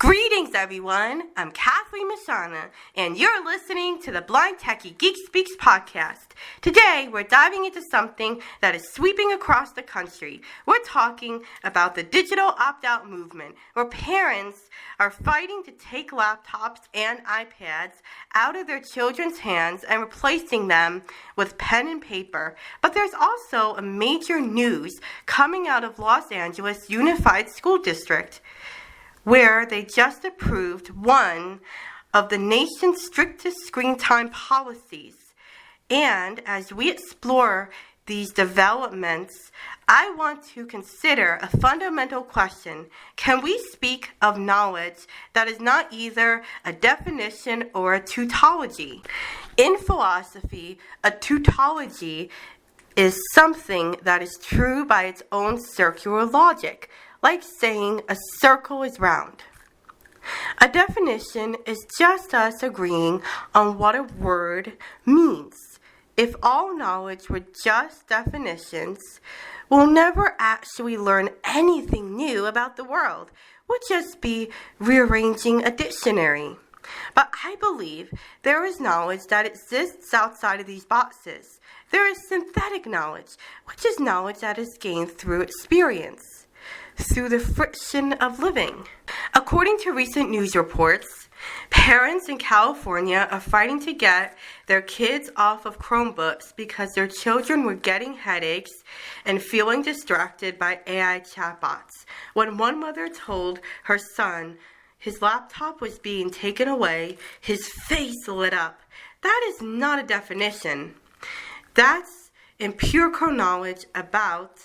Greetings, everyone. I'm Kathleen Mashana, and you're listening to the Blind Techie Geek Speaks podcast. Today, we're diving into something that is sweeping across the country. We're talking about the digital opt-out movement, where parents are fighting to take laptops and iPads out of their children's hands and replacing them with pen and paper. But there's also a major news coming out of Los Angeles Unified School District, where they just approved one of the nation's strictest screen time policies. And as we explore these developments, I want to consider a fundamental question. Can we speak of knowledge that is not either a definition or a tautology? In philosophy, a tautology is something that is true by its own circular logic, like saying a circle is round. A definition is just us agreeing on what a word means. If all knowledge were just definitions, we'll never actually learn anything new about the world. We'll just be rearranging a dictionary. But I believe there is knowledge that exists outside of these boxes. There is synthetic knowledge, which is knowledge that is gained through experience, through the friction of living. According to recent news reports, parents in California are fighting to get their kids off of Chromebooks because their children were getting headaches and feeling distracted by AI chatbots. When one mother told her son his laptop was being taken away, his face lit up. That is not a definition. That's empirical knowledge about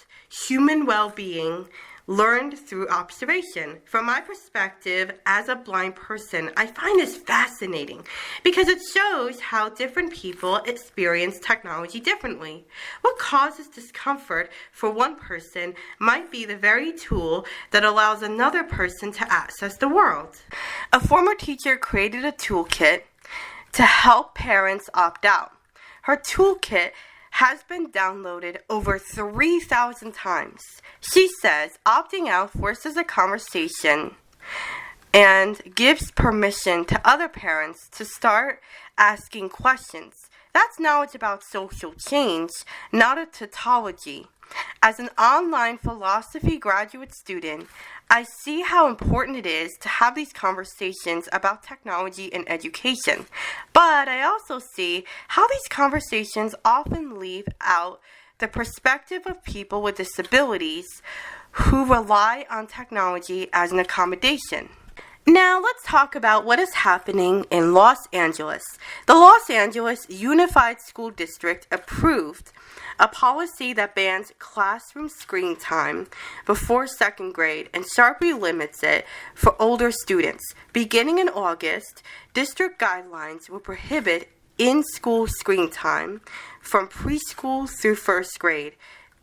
human well-being learned through observation. From my perspective as a blind person, I find this fascinating because it shows how different people experience technology differently. What causes discomfort for one person might be the very tool that allows another person to access the world. A former teacher created a toolkit to help parents opt out. Her toolkit has been downloaded over 3,000 times. She says opting out forces a conversation and gives permission to other parents to start asking questions. That's knowledge about social change, not a tautology. As an online philosophy graduate student, I see how important it is to have these conversations about technology and education. But I also see how these conversations often leave out the perspective of people with disabilities who rely on technology as an accommodation. Now let's talk about what is happening in Los Angeles. The Los Angeles Unified School District approved a policy that bans classroom screen time before second grade and sharply limits it for older students. Beginning in August, district guidelines will prohibit in-school screen time from preschool through first grade.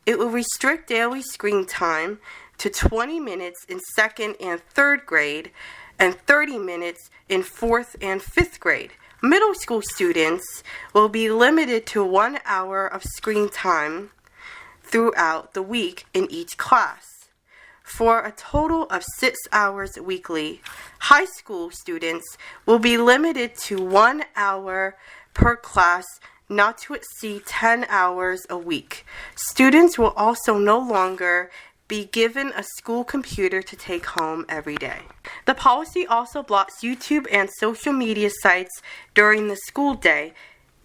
It will restrict daily screen time to 20 minutes in second and third grade and 30 minutes in fourth and fifth grade. Middle school students will be limited to 1 hour of screen time throughout the week in each class, for a total of 6 hours weekly. High school students will be limited to 1 hour per class, not to exceed 10 hours a week. Students will also no longer be given a school computer to take home every day. The policy also blocks YouTube and social media sites during the school day.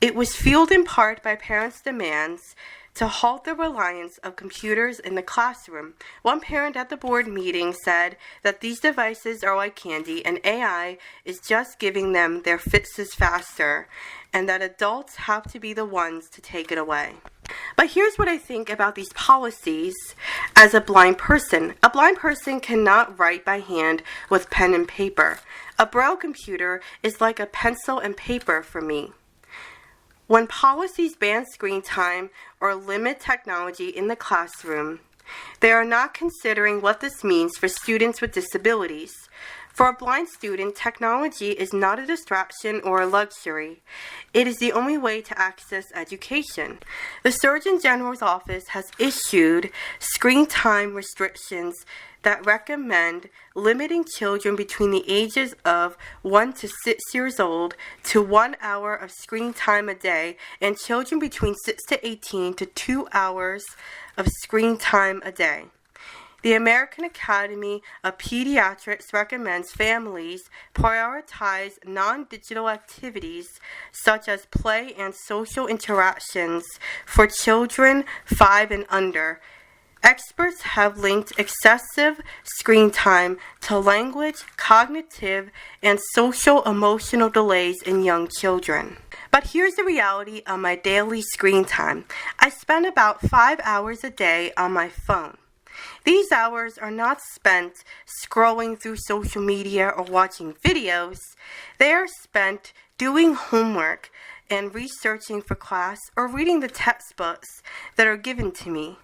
It was fueled in part by parents' demands to halt the reliance of computers in the classroom. One parent at the board meeting said that these devices are like candy and AI is just giving them their fixes faster, and that adults have to be the ones to take it away. But here's what I think about these policies as a blind person. A blind person cannot write by hand with pen and paper. A Braille computer is like a pencil and paper for me. When policies ban screen time or limit technology in the classroom, they are not considering what this means for students with disabilities. For a blind student, technology is not a distraction or a luxury. It is the only way to access education. The Surgeon General's office has issued screen time restrictions that recommend limiting children between the ages of 1 to 6 years old to 1 hour of screen time a day, and children between 6 to 18 to 2 hours of screen time a day. The American Academy of Pediatrics recommends families prioritize non-digital activities such as play and social interactions for children 5 and under. Experts have linked excessive screen time to language, cognitive, and social emotional delays in young children. But here's the reality of my daily screen time. I spend about 5 hours a day on my phone. These hours are not spent scrolling through social media or watching videos. They are spent doing homework and researching for class or reading the textbooks that are given to me.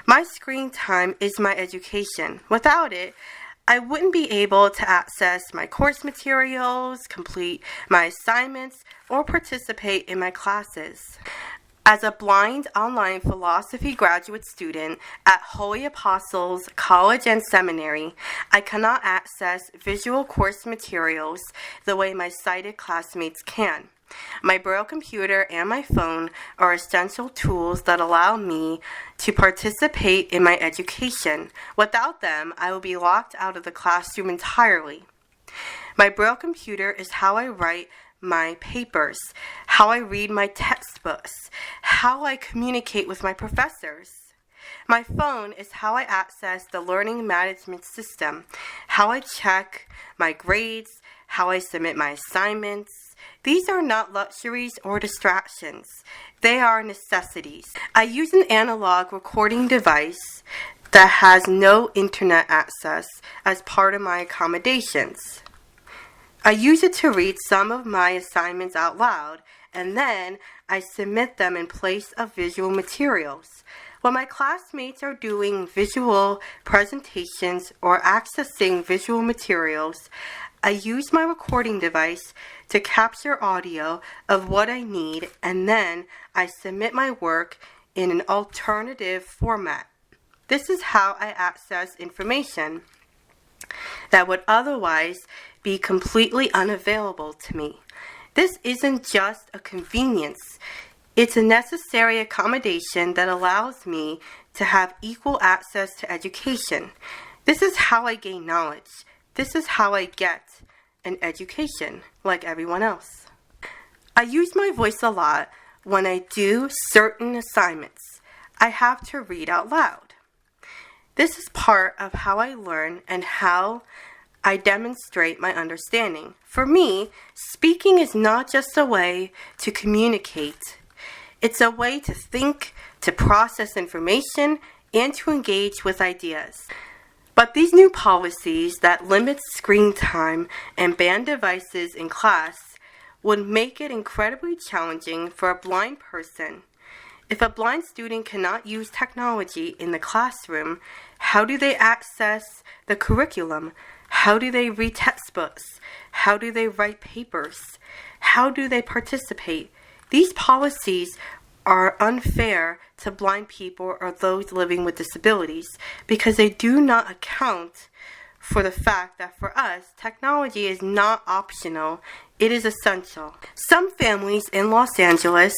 My screen time is my education. Without it, I wouldn't be able to access my course materials, complete my assignments, or participate in my classes. As a blind online philosophy graduate student at Holy Apostles College and Seminary, I cannot access visual course materials the way my sighted classmates can. My Braille computer and my phone are essential tools that allow me to participate in my education. Without them, I will be locked out of the classroom entirely. My Braille computer is how I write my papers, how I read my textbooks, how I communicate with my professors. My phone is how I access the learning management system, how I check my grades, how I submit my assignments. These are not luxuries or distractions. They are necessities. I use an analog recording device that has no internet access as part of my accommodations. I use it to read some of my assignments out loud, and then I submit them in place of visual materials. When my classmates are doing visual presentations or accessing visual materials, I use my recording device to capture audio of what I need, and then I submit my work in an alternative format. This is how I access information that would otherwise be completely unavailable to me. This isn't just a convenience. It's a necessary accommodation that allows me to have equal access to education. This is how I gain knowledge. This is how I get an education like everyone else. I use my voice a lot when I do certain assignments. I have to read out loud. This is part of how I learn and how I demonstrate my understanding. For me, speaking is not just a way to communicate. It's a way to think, to process information, and to engage with ideas. But these new policies that limit screen time and ban devices in class would make it incredibly challenging for a blind person. If a blind student cannot use technology in the classroom, how do they access the curriculum? How do they read textbooks? How do they write papers? How do they participate? These policies are unfair to blind people or those living with disabilities because they do not account for the fact that for us, technology is not optional, it is essential. Some families in Los Angeles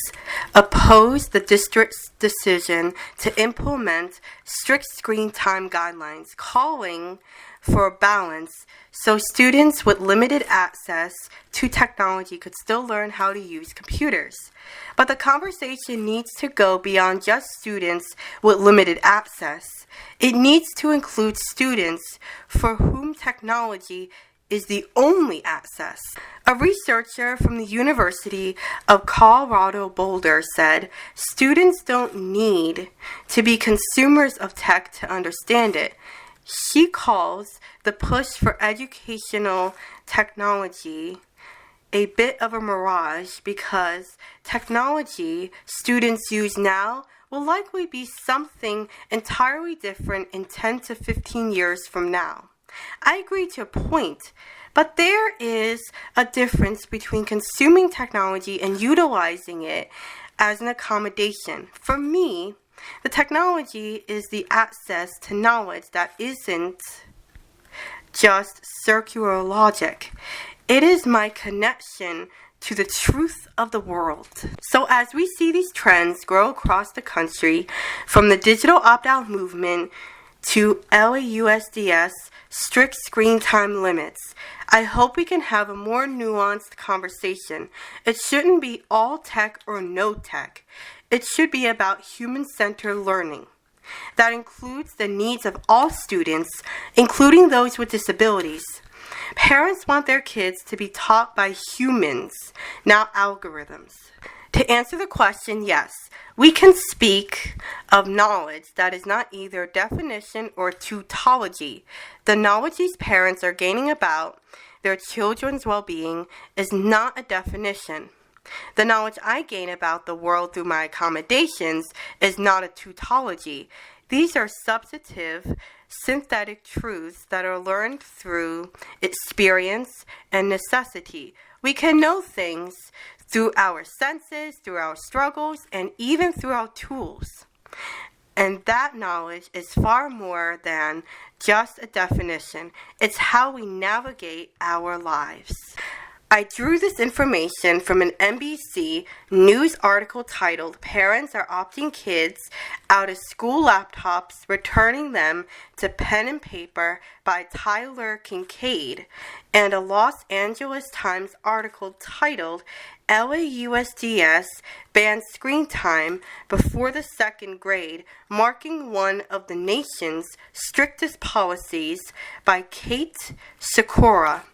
oppose the district's decision to implement strict screen time guidelines, calling for a balance so students with limited access to technology could still learn how to use computers. But the conversation needs to go beyond just students with limited access. It needs to include students for whom technology is the only access. A researcher from the University of Colorado Boulder said, "Students don't need to be consumers of tech to understand it." She calls the push for educational technology a bit of a mirage because technology students use now will likely be something entirely different in 10 to 15 years from now. I agree to a point, But there is a difference between consuming technology and utilizing it as an accommodation. For me, the technology is the access to knowledge that isn't just circular logic. It is my connection to the truth of the world. So as we see these trends grow across the country, from the digital opt-out movement to LAUSDS strict screen time limits, I hope we can have a more nuanced conversation. It shouldn't be all tech or no tech. It should be about human-centered learning. That includes the needs of all students, including those with disabilities. Parents want their kids to be taught by humans, not algorithms. To answer the question, yes, we can speak of knowledge that is not either definition or tautology. The knowledge these parents are gaining about their children's well-being is not a definition. The knowledge I gain about the world through my accommodations is not a tautology. These are substantive, synthetic truths that are learned through experience and necessity. We can know things through our senses, through our struggles, and even through our tools. And that knowledge is far more than just a definition. It's how we navigate our lives. I drew this information from an NBC News article titled, "Parents Are Opting Kids Out of School Laptops, Returning Them to Pen and Paper" by Tyler Kincaid, and a Los Angeles Times article titled, "LAUSDS Bans Screen Time Before the Second Grade, Marking One of the Nation's Strictest Policies" by Kate Sikora.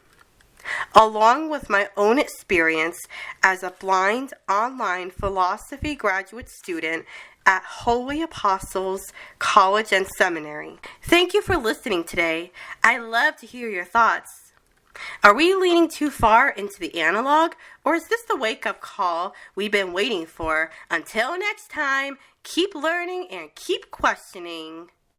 Along with my own experience as a blind online philosophy graduate student at Holy Apostles College and Seminary. Thank you for listening today. I love to hear your thoughts. Are we leaning too far into the analog, or is this the wake-up call we've been waiting for? Until next time, keep learning and keep questioning.